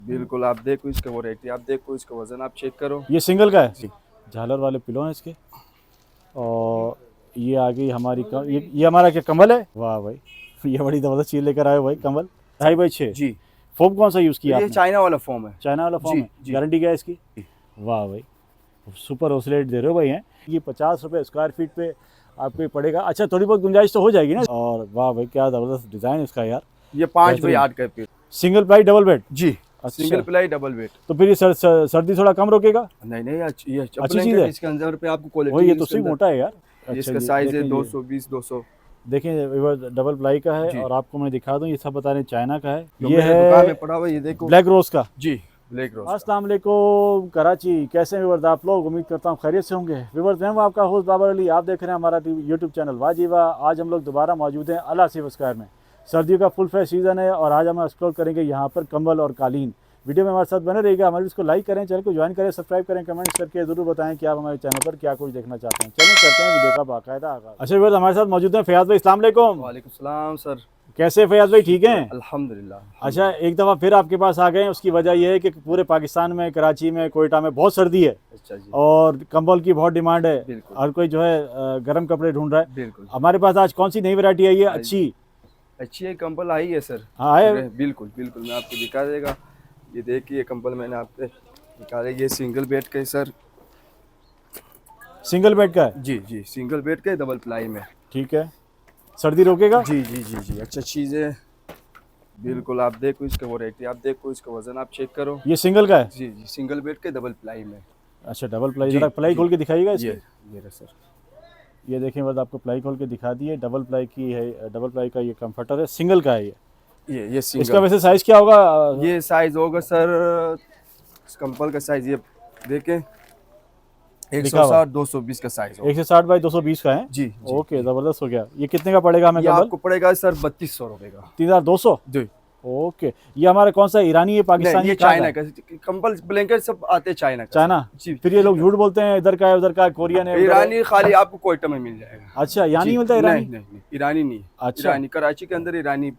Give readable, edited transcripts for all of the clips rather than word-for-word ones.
बिल्कुल, आप देखो इसका वैरायटी, आप देखो इसका वजन, आप चेक करो। ये सिंगल का है। जी झालर वाले पिलो हैं इसके। और ये आ गई हमारी ये हमारा क्या कमल है? वाह भाई ये बड़ी ज़बरदस्त चीज़ लेकर आए हो भाई, कमल 2.5 बाई 6। जी। फोम कौन सा यूज़ किया ये आपने? चाइना वाला फॉर्म है। चाइना वाला फॉर्म जी है। जी गारंटी क्या है इसकी? जी। वाह भाई, सुपर ओसलेट दे रहे हो भाई हैं। ये 50 रुपये स्क्वायर फीट पे आपको ये पड़ेगा। अच्छा, थोड़ी बहुत गुंजाइश तो हो जाएगी ना? और वाह भाई, क्या ज़बरदस्त डिज़ाइन इसका यार। ये 5 बाई बेहतरीन। 8 का piece. Single ply double bed? जी। सिंगल अच्छा, प्लाई डबल बेड। तो फिर ये सर्दी थोड़ा कम रोकेगा? नहीं नहीं, ये अच्छी चप्पलें चीज़ के है। इसके अंदर पे आपको वही, क्वालिटी ये है तो इसके सही अंदर। मोटा है यार। ये अच्छा इसका जी, साइज है देखें ये 220 200। देखें डबल प्लाई का है। जी। और आपको मैं दिखा दूं, ये सब बता रहे हैं चाइना का है। जो ये मेरे दुकान में है पड़ा हुआ है, ये देखो। ब्लैक रोज का। जी, ब्लैक रोज का। अस्सलाम वालेकुम कराची, कैसे हैं व्यूअर्स आप लोग? उम्मीद करता हूँ खैरियत से होंगे। व्यूअर्स, मैं हूं आपका होस्ट बाबर अली, आप देख रहे हैं हमारा यूट्यूब चैनल वाजीवा। आज हम लोग दोबारा मौजूद हैं अल आसिफ स्क्वायर में। सर्दियों का फुल फ्रेश सीज़न है और आज हम एक्सप्लोर करेंगे यहाँ पर कंबल और कालीन। वीडियो में हमारे साथ बने रहिएगा। हमारे इसको लाइक करें, चैनल को ज्वाइन करें, सब्सक्राइब करें, कमेंट्स करके जरूर बताएं कि आप हमारे चैनल पर क्या कुछ देखना चाहते हैं। चलिए करते हैं वीडियो का बाकायदा आगाज़। अच्छा व्यूअर्स, हमारे साथ मौजूद हैं फयाज भाई। अस्सलाम वालेकुम। वालेकुम सलाम सर। कैसे फयाज भाई, ठीक हैं? अल्हम्दुलिल्लाह। अच्छा, एक दफ़ा फिर आपके पास आ गए हैं। उसकी वजह यह है कि पूरे पाकिस्तान में, कराची में, कोयटा में बहुत सर्दी है अच्छा जी। और कंबल की बहुत डिमांड है। बिल्कुल। हर कोई जो है गर्म कपड़े ढूंढ रहा है। बिल्कुल। हमारे पास आज कौन सी नई वैरायटी आई है अच्छी? अच्छी है कंबल आई है सर। हाँ है। बिल्कुल बिल्कुल, मैं आपको दिखा देगा। ये देखिए कंबल मैंने आपको दिखा दिया। ये सिंगल बेड का है सर। सिंगल बेड का है? जी जी, सिंगल बेड का है, डबल प्लाई में। ठीक है। सर्दी रोकेगा? जी जी जी जी, अच्छा चीज़ है। बिल्कुल, आप देखो इसका वैरायटी, आप देखो इसका वजन, आप चेक करो। ये सिंगल का है? जी जी, सिंगल बेड के डबल प्लाई में। अच्छा, डबल प्लाई। जी ज़रा प्लाई जी। खोल के दिखाइएगा इसकी। ये रहा सर। ये देखें बस, आपको प्लाई खोल के दिखा दिए। डबल प्लाई की है, डबल प्लाई का ये कंफर्टर है, सिंगल का है ये। ये इसका सिंगल। वैसे साइज़ क्या होगा? ये साइज होगा सर, इस कंबल का साइज ये देखें, लिखा हुआ 160 220 का साइज होगा। 160 बाई 220 का है। जी जी ओके, जी। ज़बरदस्त हो गया। ये कितने का पड़ेगा हमें ये कंबल? आपको पड़ेगा सर 3200 रुपये का। 3200? जी। ओके। ये हमारा कौन सा, ईरानी है, नहीं, पाकिस्तानी? ये कहाँ चाइना का कंबल ब्लैंकेट सब आते हैं चाइना का। चाइना? जी। फिर ये लोग झूठ बोलते हैं इधर का है उधर का है, कोरियन है उधर है। ईरानी खाली आपको कोयटा में मिल जाएगा। अच्छा, ईरानी जी, मिलता है? ईरानी? नहीं नहीं नहीं, ईरानी नहीं। अच्छा। ईरानी कराची के अंदर ईरानी।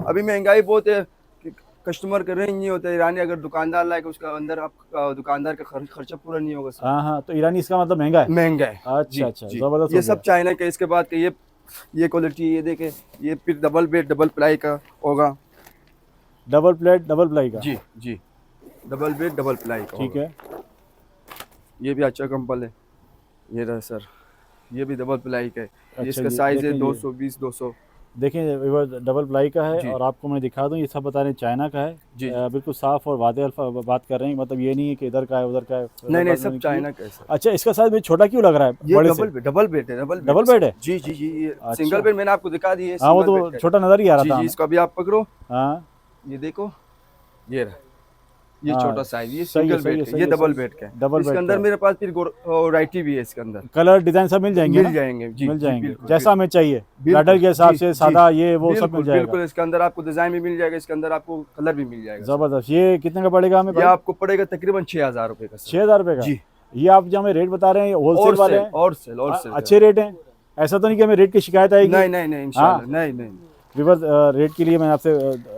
अभी महंगाई बहुत है कि कस्टमर का रेंज नहीं होता ईरानी। अगर दुकानदार लाएगा उसका अंदर आप दुकानदार का खर्चा पूरा नहीं होगा सर। हाँ हाँ, तो ईरानी इसका मतलब महंगा है? महंगा है। अच्छा अच्छा, जी। ज़बरदस्त ये हो सब गया। चाइना के। इसके बाद ये क्वालिटी, ये देखें, ये फिर डबल बेड डबल प्लाई का होगा। डबल प्लेट डबल प्लाई का? जी जी, डबल बेड डबल प्लाई का ठीक होगा। है। ये भी अच्छा कंबल है। ये रहा सर, ये भी डबल प्लाई का है। ये अच्छा इसका जी, साइज है देखें ये 220 200। देखें डबल प्लाई का है। जी और आपको मैं दिखा दूं, ये सब बता रहे हैं चाइना का है। जी जी। बिल्कुल साफ़ और वादे अल्फा बात कर रहे हैं। मतलब ये नहीं है कि इधर का है उधर का है, नहीं नहीं, बात सब की। चाइना का है सर। अच्छा, इसका साइज मुझे छोटा क्यों लग रहा है ये बड़े से? डबल बेड है। डबल बेड है? जी जी जी। ये अच्छा। सिंगल बेड मैंने आपको दिखा दी है। हाँ, वो सिंगल तो बेड का छोटा नज़र ही आ है। रहा जी था जी, हमें। इसको अभी आप पकड़ो। हाँ ये देखो, ये रहा। ये हाँ, छोटा साइज, ये सही है, सिंगल सही है, बेड का, सही ये है, डबल सही है। बेड का है। डबल इसके बेड का अंदर है। मेरे पास फिर वैरायटी भी है इसके अंदर। कलर डिज़ाइन सब मिल जाएंगे ना? मिल जाएंगे जी मिल जी, जाएंगे, बिल्कुल जैसा हमें चाहिए। बिल्कुल। ब्राइडल के हिसाब जी से, जी, सादा, ये वो सब मिल बिल्कुल जाएगा। बिल्कुल। इसके अंदर आपको डिजाइन भी मिल जाएगा, इसके अंदर आपको कलर भी मिल जाएगा सर। ज़बरदस्त। ये कितने का पड़ेगा हमें ये भाई? आपको पड़ेगा तकरीबन 6000 रुपये का सर। 6000 रुपये का? जी। ये आप जो हमें रेट बता रहे हैं, होलसेल और वाले सेल हैं? और सेल और सेल अच्छे रेट हैं? ऐसा तो नहीं कि हमें रेट की शिकायत आएगी? नहीं नहीं नहीं, इंशाल्लाह नहीं नहीं। विवर्स, रेट के लिए मैंने आपसे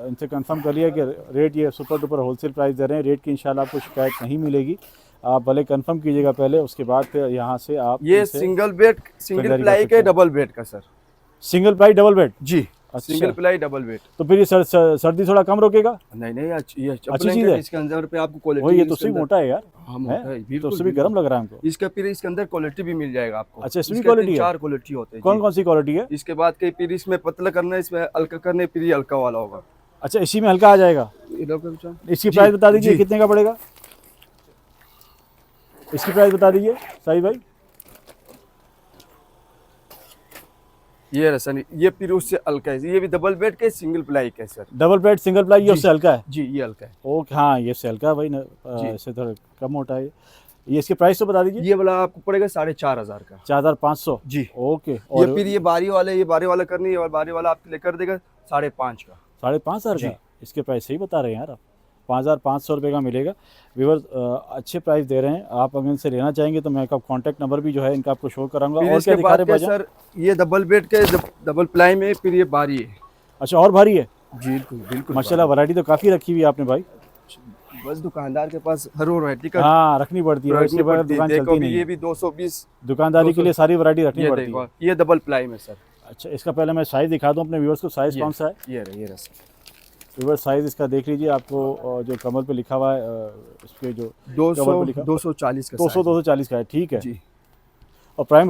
इनसे कंफर्म कर लिया कि रेट ये सुपर डुपर होलसेल प्राइस दे रहे हैं। रेट की इंशाल्लाह आपको शिकायत नहीं मिलेगी। आप भले कंफर्म कीजिएगा पहले, उसके बाद फिर यहाँ से आप ये इनसे सिंगल बेड, सिंगल खरीदारी कर प्लाई सकते के हैं। डबल बेड का sir. Single ply double bed? जी, अच्छा। Single ply double bed. तो फिर ये सर्दी थोड़ा कम रोकेगा? नहीं नहीं, ये अच्छी चीज़ है। इसके अंदर पे आपको क्वालिटी वही, ये है तो इसके सही अंदर। मोटा है यार। हाँ मोटा है, तो बिल्कुल उससे भी बिल्कुल। गर्म लग रहा है हमको। इसका फिर इसके अंदर क्वालिटी भी मिल जाएगा आपको। अच्छा, इसमें भी इसके क्वालिटी है? 4 क्वालिटी होते हैं कौन जी। कौन सी क्वालिटी है? इसके बाद कई फिर इसमें पतला करना है, इसमें हल्का करना है, फिर ये हल्का वाला होगा। अच्छा, इसी में हल्का आ जाएगा? ये लो बच्चा। इसकी जी, प्राइस बता दीजिए, जी। कितने का पड़ेगा? इसकी प्राइस बता दीजिए साहिब भाई। ये रसन, ये फिर उससे हल्का है। ये भी डबल बेड के सिंगल प्लाई के sir. Double bed single ply, ये जी। उससे हल्का है? जी, ये हल्का है। ओके, हाँ ये उससे हल्का है भाई ना। जी। इससे थोड़ा कम मोटा है ये। इसकी प्राइस तो बता दीजिए। ये वाला आपको पड़ेगा 4500 का। 4500? जी। ओके। ये और फिर ये बारी वाले, ये बारी वाला करनी है, और बारी वाला आपके लिए कर देगा 5.5 का। 5500 जी। का? इसके प्राइस सही बता रहे हैं यार आप। 5500 रुपये का मिलेगा। व्यूअर्स, अच्छे प्राइस दे रहे हैं। आप अगर इनसे लेना चाहेंगे तो मैं आपका कॉन्टैक्ट नंबर भी जो है इनका आपको शो कराऊंगा। फिर और इसके क्या दिखा बाद रहे क्या भाईजान? सर, ये डबल बेड के डबल प्लाई में फिर ये बारी है। अच्छा, और भारी है? जी बिल्कुल बिल्कुल। माशाल्लाह, वैरायटी तो काफ़ी रखी हुई है आपने भाई। बस दुकानदार के पास हर वैरायटी का हाँ रखनी पड़ती है, इसके बगैर दुकान देखो चलती भी, नहीं ये है। भी 220। दुकानदारी के लिए सारी वैरायटी रखनी ये पड़ती देखो है। ये डबल प्लाई में सर। अच्छा इसका पहले मैं साइज़ दिखा दूँ अपने व्यूअर्स को, साइज़ कौन सा है। ये रहा सर। व्यूअर्स साइज़ इसका देख लीजिए, आपको जो कमर पे लिखा हुआ है, इस पे जो 200 कवर पे लिखा 240 का 240 का है, ठीक है। जी। और प्राइम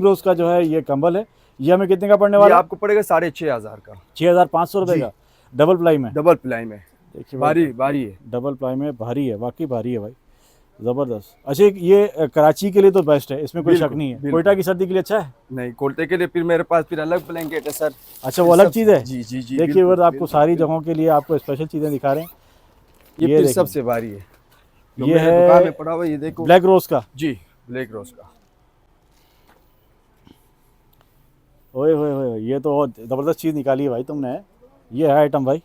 रोज का जो है ये कंबल है, ये हमें कितने का पड़ने ये वाला है? आपको पड़ेगा 6,500 का, 6,500 रुपये जी। का, डबल प्लाई में। डबल प्लाई में। देखिए भारी है। डबल प्लाई में भारी है, वाकई भारी है भाई, ज़बरदस्त। अच्छा ये कराची के लिए तो बेस्ट है, इसमें कोई शक बिल्कुल, नहीं है। बिल्कुल। कोयटा की सर्दी के लिए अच्छा है। नहीं, कोयटे के लिए फिर मेरे पास फिर अलग ब्लैंकेट है सर। अच्छा वो अलग सब- चीज़ है। जी जी जी। देखिए बिल्कुल, वो आपको बिल्कुल, सारी बिल्कुल। जगहों के लिए आपको स्पेशल चीज़ें दिखा रहे हैं। ये ये फिर देखिए। सबसे भारी है जो ये मेरे है दुकान में पड़ा हुआ है, ये देखो। ब्लैक रोज का। जी, ब्लैक रोज का। ओए होए होए, ये तो बहुत ज़बरदस्त चीज़ निकाली है भाई तुमने। ये है आइटम भाई,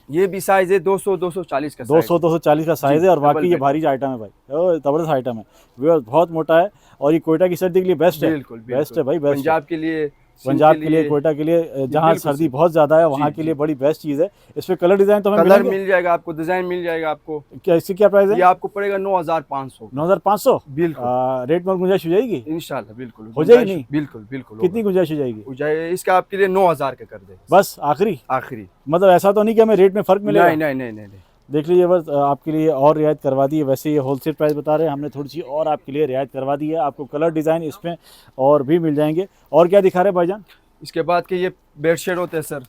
ये भी साइज है 200-240 का 200-240 का साइज़ है, और डबल वाकई ये बेड। भारी आइटम है भाई, ज़बरदस्त आइटम है। व्यूअर्स बहुत मोटा है, और ये कोयटा की सर्दी के लिए बेस्ट है। बिल्कुल बेस्ट है भाई, बेस्ट है। पंजाब के लिए, पंजाब के लिए, कोयटा के लिए, जहाँ बिल्कुल सर्दी सही। बहुत ज़्यादा है वहाँ जी, के लिए जी। बड़ी बेस्ट चीज़ है। इसमें कलर डिज़ाइन तो हमें कलर मिलेंगे? मिल जाएगा आपको, डिजाइन मिल जाएगा आपको। क्या इसकी क्या प्राइस ये है? आपको पड़ेगा 9,500। 9,500। बिल्कुल। रेट में गुंजाइश हो जाएगी? इंशाल्लाह बिल्कुल हो जाएगी गुंजाइश- नहीं? बिल्कुल बिल्कुल कितनी गुंजाइश हो जाएगी? हो जाए, इसका आपके लिए 9,000 का कर देगा बस आखिरी? आखिरी। मतलब ऐसा तो नहीं कि हमें रेट में फ़र्क मिलेगा? नहीं नहीं नहीं नहीं नहीं। देख लीजिए बस, आपके लिए और रियायत करवा दी है। वैसे ये होलसेल प्राइस बता रहे हैं, हमने थोड़ी सी और आपके लिए रियायत करवा दी है। आपको कलर डिज़ाइन इसमें और भी मिल जाएंगे। और क्या दिखा रहे हैं भाईजान? इसके बाद के ये बेडशीट होते हैं सर,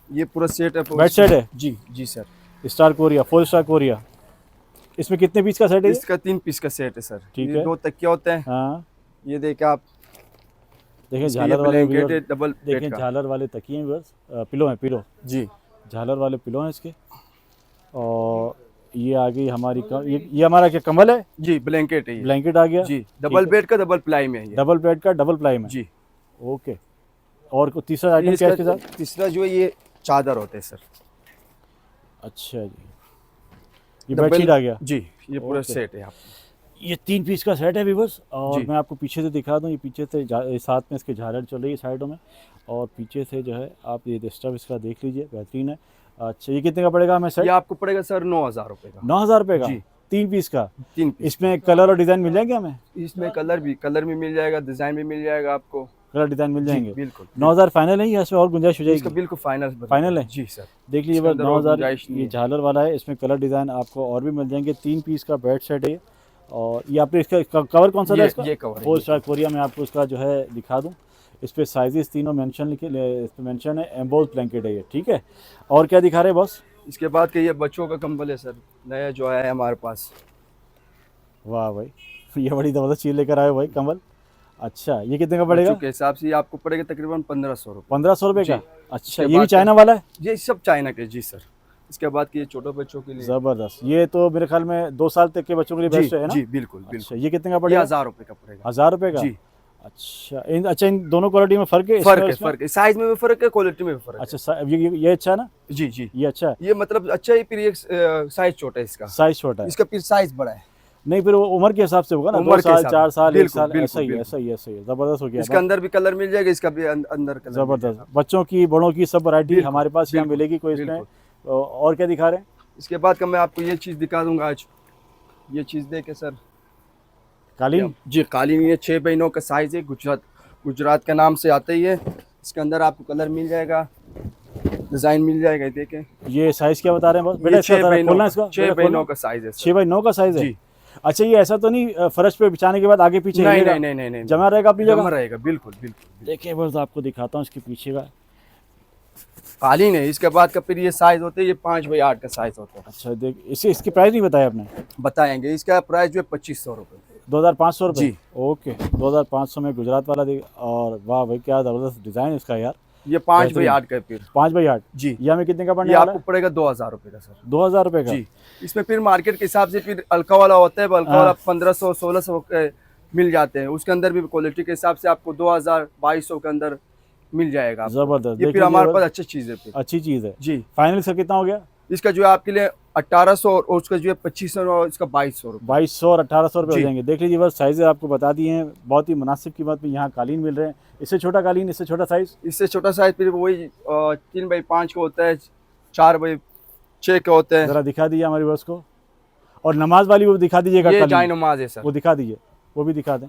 ये पूरा सेट है। बेडशीट है? जी जी सर। Star Korea, 4 star Korea. इसमें कितने पीस का सेट है ये? इसका 3 पीस का सेट है सर। ठीक ये है। 2 तकिया होते हैं। हाँ ये देखिए आप, देखें इसके ये झालर वाले ब्लैंकेट है व्यूअर्स, डबल देखें बेड का। झालर वाले तकिए हैं व्यूअर्स, पिलो हैं, पिलो, जी झालर वाले पिलो हैं इसके। और ये आ गई हमारी ये हमारा क्या कम्बल है? जी, ब्लैंकेट है ये। ब्लैंकेट आ गया जी, डबल है। बेड का डबल प्लाई में है ये। डबल बेड का डबल प्लाई में। जी। ओके। और तीसरा आइटम क्या है इसके साथ? तीसरा जो है ये चादर होते हैं सर। अच्छा जी, ये बेडशीट आ गया। जी, ये पूरा ओके। सेट है आपको। ये 3 पीस का सेट है व्यूअर्स। और जी। मैं आपको पीछे से दिखा दूं, ये पीछे से साथ में इसके झालर चल रही है साइडों में, और पीछे से जो है आप ये डिस्टर्ब इसका देख लीजिए, बेहतरीन है। अच्छा ये कितने का पड़ेगा हमें सेट? ये आपको पड़ेगा सर 9,000 रुपये का। 9,000 रुपये का? जी। 3 पीस का? 3 पीस। इसमें कलर और डिज़ाइन मिल जाएंगे हमें? इसमें कलर भी मिल जाएगा, डिजाइन भी मिल जाएगा आपको। कलर डिज़ाइन मिल जी, जाएंगे? बिल्कुल। 9,000 फाइनल है या इसमें और गुंजाइश हो इसका जाएगी? बिल्कुल फाइनल फाइनल है? जी सर। देख लीजिए इसके बस, अंदर और 9,000। गुंजाइश नहीं ये है। झालर वाला है, इसमें कलर डिज़ाइन आपको और भी मिल जाएंगे। 3 पीस का बेड सेट है ये। और ये आपने इसका कवर कौन सा था इसका? ये कवर है। 4 स्टार कोरिया में आपको इसका जो है दिखा दूँ। इस पर साइजेस तीनों मेंशन लिखे, इस पर मेंशन है। एम्बोज ब्लैंकेट है ये, ठीक है। और क्या दिखा रहे हैं बॉस? इसके बाद के ये बच्चों का कंबल है सर, नया जो आया है हमारे पास। वाह भाई, ये बड़ी ज़बरदस्त चीज़ लेकर आए हो भाई, कंबल। अच्छा ये कितने का पड़ेगा? बच्चों के हिसाब से ये आपको पड़ेगा तकरीबन 1,500 रुपये। 1,500 रुपये जी। का? अच्छा इसके ये भी बाद चाइना वाला है? ये सब चाइना के, जी सर। इसके बाद के ये छोटे बच्चों के लिए। ज़बरदस्त। ये तो मेरे ख्याल में 2 साल तक के बच्चों के लिए जी बेस्ट है ना? जी बिल्कुल अच्छा बिल्कुल। ये कितने का ये पड़ेगा? 1,000 रुपये का पड़ेगा। 1,000 रुपये का? जी। अच्छा इन दोनों क्वालिटी में फ़र्क है? इसमें और इसमें? फर्क है, साइज में भी फर्क है, क्वालिटी में भी फर्क है। अच्छा ये अच्छा है ना? जी जी। ये अच्छा है? ये मतलब अच्छा है, फिर एक साइज छोटा है इसका। साइज छोटा है? इसका फिर साइज बड़ा है। नहीं फिर वो उम्र के हिसाब से होगा ना, 2 उम्र के साल, हिसाब 4 से। साल, 1 बिल्कुल, साल, बिल्कुल, ऐसा ही है, बिल्कुल। ऐसा ही है, ऐसा ही है। ज़बरदस्त हो गया। इसके अंदर भी कलर मिल जाएगा, इसका भी अंदर कलर मिल ज़बरदस्त। जाएगा। बच्चों की, बड़ों की सब वैरायटी बिल्कुल, हमारे पास यहाँ बिल्कुल, मिलेगी। कोई इसमें बिल्कुल। और क्या दिखा रहे हैं? इसके बाद का मैं आपको ये चीज़ दिखा दूंगा आज। ये चीज़ देखे सर, कालीन? जी कालीन। ये 6 बाई 9 का साइज है, गुजरात के नाम से आता ही है। इसके अंदर आपको कलर मिल जाएगा, डिजाइन मिल जाएगा। ये देखें, ये साइज क्या बता रहे हैं बस? बेटा ये इसका 6 जरा बाई खोलना 9 इसका। 6 बाई 9 का साइज है सर। 6 बाई 9 का साइज है? जी। अच्छा ये ऐसा तो नहीं फर्श पे बिछाने के बाद आगे पीछे नहीं हिलेगा? नहीं नहीं नहीं नहीं, जमा रहेगा अपनी जमा जगह? रहेगा, बिल्कुल बिल्कुल। देखिए बस आपको दिखाता हूँ इसके पीछे का। कालीन है। इसके बाद का फिर ये साइज होते हैं, ये 5 बाई 8 का साइज होता है। अच्छा देख, इसकी प्राइस नहीं बताया आपने? बताएंगे। इसका प्राइस जो है 2,500 रुपये। 2,500 रुपये? जी। ओके 2,500 में गुजरात वाला देख। और वाह भाई क्या ज़बरदस्त डिज़ाइन है इसका यार। ये 5 बाई बेहतरीन। 8 का है फिर। 5 बाई 8? जी। ये हमें कितने का पड़ने ये वाला आपको है? पड़ेगा 2,000 रुपये का सर। 2,000 रुपये का? जी। इसमें फिर मार्केट के हिसाब से फिर हल्का वाला होता है, हल्का वाला 1,500 1,600 के मिल जाते हैं। उसके अंदर भी क्वालिटी के हिसाब से आपको 2,000 2,200 के अंदर मिल जाएगा आपको। ज़बरदस्त। ये देख फिर हमारे लीजिए पास बस, अच्छी चीज़ है फिर। अच्छी चीज़ है। जी। फाइनल इसका कितना हो गया? इसका जो है आपके लिए 1,800 और उसका जो है 2,500 और इसका 2,200 रुपये। 2,200 और 1,800 रुपये हो जी। जाएंगे। देख लीजिए बस, साइज़ आपको बता दिए हैं, बहुत ही मुनासिब कीमत में यहाँ कालीन मिल रहे हैं। इससे छोटा कालीन, इससे छोटा साइज़? इससे छोटा साइज फिर वही 3 बाई 5 का होता है, 4 बाई चेक होते हैं। जरा दिखा दीजिए हमारे व्यूअर्स को। और नमाज वाली वो दिखा दीजिएगा, ये कालीन। जाय नमाज है सर। वो दिखा दीजिए, वो भी दिखा दें।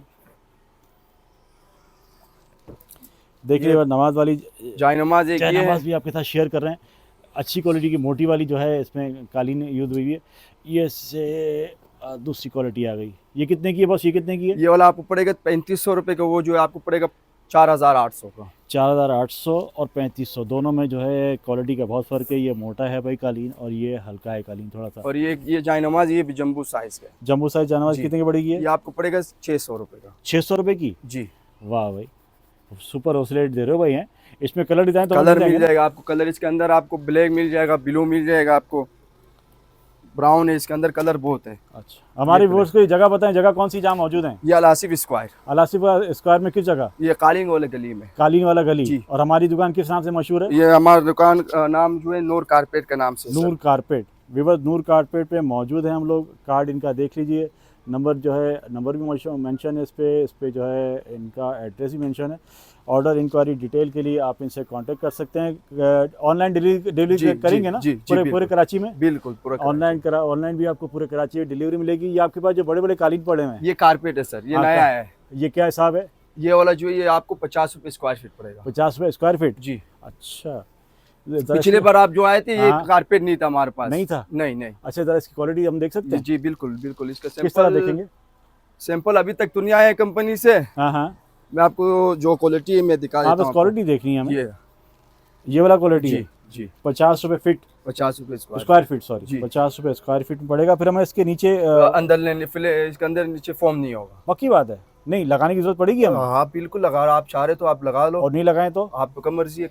देखिए ये नमाज वाली जाय नमाज एक चाहे ये नमाज है। भी आपके साथ शेयर कर रहे हैं। अच्छी क्वालिटी की मोटी वाली जो है इसमें कालीन यूज हुई है। ये से दूसरी क्वालिटी आ गई। ये कितने की है बस, ये कितने की है? ये वाला आपको पड़ेगा 3500 रुपये का, वो जो है आपको पड़ेगा 4800 का। 4800 और 3500 दोनों में जो है क्वालिटी का बहुत फ़र्क है। ये मोटा है भाई कालीन और ये हल्का है कालीन थोड़ा सा। और ये जाय नमाज ये भी जम्बू साइज का है। जम्बू साइज जानवाज जी। कितने की पड़ेगी ये है? आपको पड़ेगा 600 रुपये का। 600 रुपये की। जी। वाह भाई, सुपर ओसलेट दे रहे हो भाई हैं। इसमें कलर डिज़ाइन तो कलर जाएंगे मिल ना? जाएगा आपको। कलर इसके अंदर आपको ब्लैक मिल जाएगा, ब्लू मिल जाएगा, आपको ब्राउन है, इसके अंदर कलर बहुत है। अच्छा, हमारे व्यूअर्स को ये जगह बताएं, जगह कौन सी जहाँ मौजूद है? ये अलासिफ स्क्वायर, अलासिफ स्क्वायर में किस जगह? ये कालीन वाले गली में। कालीन वाला गली। जी। और हमारी दुकान किस नाम से मशहूर है? ये हमारा दुकान नाम जो है नूर कारपेट का नाम से। नूर कारपेट। विवर्स नूर कारपेट पे मौजूद है हम लोग। कार्ड इनका देख लीजिए। नंबर जो है, नंबर भी मेंशन है इस पे जो है इनका एड्रेस भी मेंशन है। ऑर्डर इंक्वायरी डिटेल के लिए आप इनसे कांटेक्ट कर सकते हैं। ऑनलाइन डिलीवरी करेंगे ना? पूरे कराची में? बिल्कुल पूरा ऑनलाइन भी आपको पूरे कराची में डिलीवरी मिलेगी। ये आपके पास जो बड़े बड़े कालीन पड़े हुए हैं, ये कारपेट है सर, ये नया है। ये क्या हिसाब है? ये वाला जो है ये आपको 50 रुपये स्क्वायर फीट पड़ेगा। 50 रुपये स्क्वायर फीट? जी। अच्छा, पिछले बार आप जो आए थे ये हाँ। कारपेट नहीं था हमारे पास। नहीं था? नहीं। अच्छा, जरा इसकी क्वालिटी हम देख सकते जी हैं? जी बिल्कुल बिल्कुल। इसका किस तरह सैंपल देखेंगे? सैंपल अभी तक तो नहीं आया है कंपनी से। हाँ हाँ, मैं आपको जो क्वालिटी है मैं दिखा हाँ देता बस हूँ। क्वालिटी देखनी है हमें। ये वाला क्वालिटी है। जी जी 50 रुपये फीट 50 रुपये स्क्वायर फीट, सॉरी जी। 50 रुपये स्क्वायर फीट में पड़ेगा। फिर हमें इसके नीचे अंदर लेने इसके अंदर नीचे फॉर्म नहीं होगा। पक्की बात है, नहीं लगाने की जरूरत पड़ेगी हमें? हाँ बिल्कुल लगा, आप चाह रहे तो आप लगा लो, और नहीं लगाएं तो आपका मर्जी है।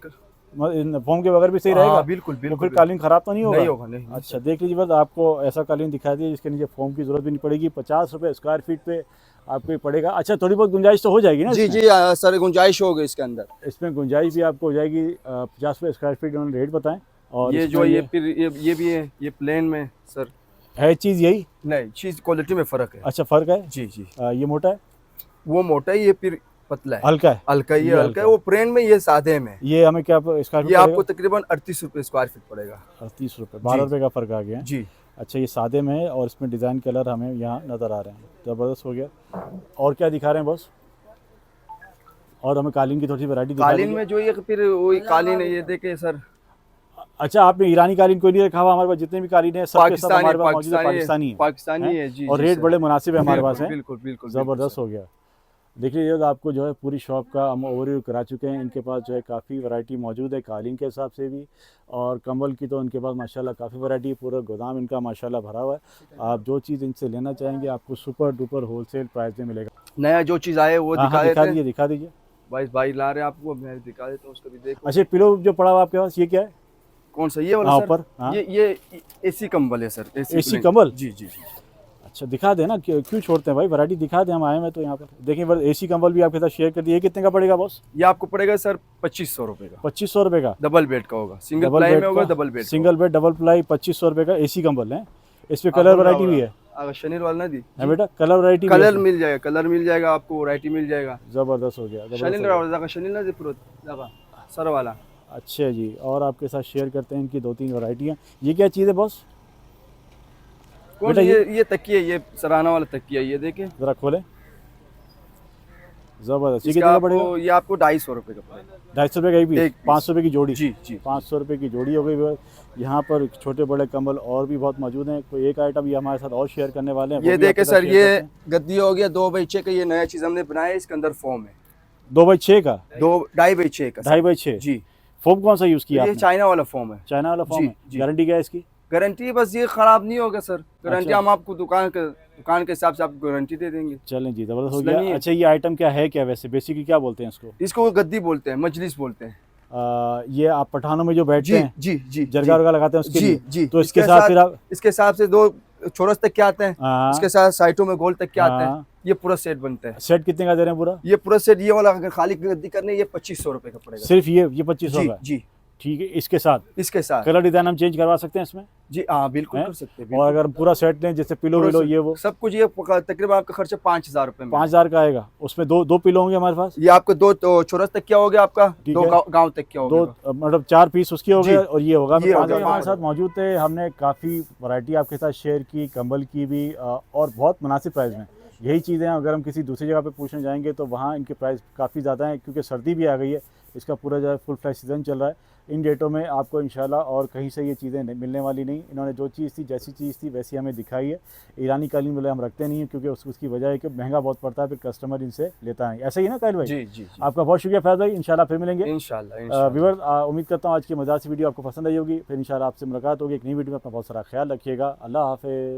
फॉर्म के बगैर भी सही रहेगा? हाँ, बिल्कुल तो बिल्कुल। फिर कालीन खराब तो नहीं होगा? नहीं होगा, नहीं। अच्छा, देख लीजिए बस आपको ऐसा कालीन दिखा दिया जिसके नीचे फॉर्म की जरूरत भी नहीं पड़ेगी। 50 रुपये स्क्वायर फीट पे आपको ये पड़ेगा। अच्छा, थोड़ी बहुत गुंजाइश तो हो जाएगी ना? जी इसमें? जी सर, गुंजाइश होगी इसके अंदर। इसमें गुंजाइश भी आपको हो जाएगी। 50 रुपये स्क्वायर फीट उन्होंने रेट बताएं। और ये इसमें जो ये फिर ये भी है, ये प्लेन में सर है चीज़ यही? नहीं, चीज क्वालिटी में फर्क है। अच्छा, फर्क है। जी जी। ये मोटा है, वो मोटा है, ये फिर पतला है, हल्का है। हल्का। ये ये हल्का हल्का है, वो प्लेन में, ये सादे में। ये हमें क्या स्क्वायर ये फीट आपको तकरीबन 38 रुपये स्क्वायर फीट पड़ेगा। 30 रुपये, 12 रुपये का फ़र्क आ गया है। जी। अच्छा, ये सादे में है और इसमें डिज़ाइन कलर हमें यहाँ नज़र आ रहे हैं। ज़बरदस्त हो गया। और क्या दिखा रहे हैं बॉस? और हमें कालीन की थोड़ी सी वैरायटी दिखा कालीन दीजिए। में जो ये फिर वही कालीन है, ये देखे सर। अच्छा, आपने ईरानी कालीन कोई नहीं रखा हुआ? हमारे पास जितने भी कालीन है सब के सब पाकिस्तानी हमारे पास मौजूद है, पाकिस्तानी पाकिस्तानी पाकिस्तानी है। है जी। और जी रेट सर। बड़े मुनासिब है हमारे पास है। बिल्कुल बिल्कुल। ज़बरदस्त हो गया। देखिए, ये आपको जो है पूरी शॉप का हम ओवरव्यू करा चुके हैं। इनके पास जो है काफ़ी वैरायटी मौजूद है कालीन के हिसाब से भी, और कंबल की तो इनके पास माशाल्लाह काफ़ी वैरायटी है। पूरा गोदाम इनका माशाल्लाह भरा हुआ है। आप जो चीज़ इनसे लेना चाहेंगे आपको सुपर डुपर होलसेल प्राइस में मिलेगा। नया जो चीज़ आए वो हाँ, दिखा दिखा देते हैं। दिखा दीजिए। भाई ला रहे हैं आपको, मैं दिखा देता हूँ उसका भी देखो। अच्छा, पिलो जो पड़ा हुआ आपके पास, ये क्या है? कौन सा? ये वाला हाँ, सर? ऊपर, हाँ। ये एसी कंबल है सर। AC plane. कंबल? जी जी जी। अच्छा, दिखा देना, क्यों छोड़ते हैं भाई, वैरायटी दिखा दें। हम आए हैं तो यहाँ पर देखिए बस एसी कंबल भी आपके साथ शेयर कर दिए। कितने का पड़ेगा बॉस? ये आपको पड़ेगा सर 2500 रुपये का। 2500 रुपये का? डबल बेड का होगा, सिंगल डबल प्लाई बेड में होगा, का? Double bed. Single bed double ply 2500 रुपये का एसी कंबल है। इस पे कलर वैरायटी भी है? अगर शनीर वाला ना दी है बेटा, कलर वैरायटी कलर मिल जाएगा, कलर मिल जाएगा आपको, वैरायटी मिल जाएगा। ज़बरदस्त हो गया, ज़बरदस्त हो शनीर गया। वाला शनीर ना दी पूरा सर वाला। अच्छा जी, और आपके साथ शेयर करते हैं इनकी 2-3 वैरायटियाँ। ये क्या चीज़ है बॉस? कौन? बेटा ये तकिया, ये सराहना वाला तकिया, ये देखे ज़रा खोलें। ज़बरदस्त। ये इसका कितने का पड़ेगा? आपको ये आपको 250 रुपये का पड़ेगा। 250 रुपये का ही एक पीस? पीस। 500 रुपये की जोड़ी? जी जी। 500 रुपये की जोड़ी हो गई। यहाँ पर छोटे बड़े कंबल और भी बहुत मौजूद हैं। कोई एक आइटम ये हमारे साथ और शेयर करने वाले हैं। वो ये भी देखे आपके साथ सर, शेयर ये करते हैं। गद्दी हो गया 2x6 का। ये नया चीज़ हमने बनाया है, इसके अंदर फॉर्म है 2x6 का? 2.5x6 का। 2.5x6? जी। फोम कौन सा यूज़ किया ये आपने? चाइना वाला फॉर्म है। चाइना वाला फोम जी, है? जी। गारंटी क्या है इसकी? गारंटी बस ये खराब नहीं होगा सर। गारंटी अच्छा। हम आपको दुकान के हिसाब से आपको गारंटी दे देंगे। चलें जी, ज़बरदस्त हो मसला गया। नहीं है। अच्छा, ये आइटम क्या है, क्या वैसे बेसिकली क्या बोलते हैं इसको? इसको गद्दी बोलते हैं, मजलिस बोलते हैं। ये आप पठानों में जो बैठते जी हैं, जी जी। जरगा वर्गा लगाते हैं उसके जी लिए? जी। तो इसके साथ फिर आप इसके हिसाब से 2 चौरस तक के आते हैं, हाँ, इसके साथ साइटों में गोल तक के आते हैं। हाँ। ये पूरा सेट बनता है। सेट कितने का दे रहे हैं पूरा? ये पूरा सेट, ये वाला अगर खाली गद्दी करने ये 2500 रुपये का पड़ेगा। सिर्फ ये 2500 जी का? जी। ठीक है, इसके साथ इसके साथ। कलर डिजाइन हम चेंज करवा सकते हैं इसमें? जी हाँ, बिल्कुल हैं? कर सकते हैं, और बिल्कुल। अगर पूरा सेट लें जैसे पिलो पूरा विलो से- ये वो, सब कुछ ये तकरीबन आपका खर्चा 5,000 रुपये में। 5,000 का आएगा। उसमें दो दो पिलो होंगे हमारे पास, ये आपको दो तो चौरस तक क्या हो गया आपका, ठीक दो है। गांव तक क्या हो दो गया। मतलब 4 पीस उसके हो जी, गए और ये होगा। ये हो 5 गया, हमारे 5। साथ मौजूद थे। हमने काफ़ी वैरायटी आपके साथ शेयर की, कंबल की भी, और बहुत मुनासिब प्राइस में। यही चीज़ें अगर हम किसी दूसरी जगह पे पूछने जाएंगे तो वहाँ इनके प्राइस काफ़ी ज़्यादा हैं, क्योंकि सर्दी भी आ गई है, इसका पूरा जो है फुल फ्लैश सीज़न चल रहा है। इन डेटों में आपको इंशाल्लाह और कहीं से ये चीज़ें मिलने वाली नहीं। इन्होंने जो चीज़ थी, जैसी चीज़ थी वैसी हमें दिखाई है। ईरानी कालीन वाले हम रखते नहीं हैं, क्योंकि उसकी वजह है कि महंगा बहुत पड़ता है, फिर कस्टमर इनसे लेता है। ऐसा ही है ना कायल भाई? जी जी जी, आपका बहुत शुक्रिया फैज़ भाई, इंशाल्लाह फिर मिलेंगे। इंशाल्लाह इंशाल्लाह। व्यूअर्स, उम्मीद करता हूँ आज की मज़ेदार सी वीडियो आपको पसंद आई होगी। फिर इंशाल्लाह आपसे मुलाकात होगी एक नई वीडियो में। अपना बहुत सारा ख्याल रखिएगा। अल्लाह हाफ़िज़।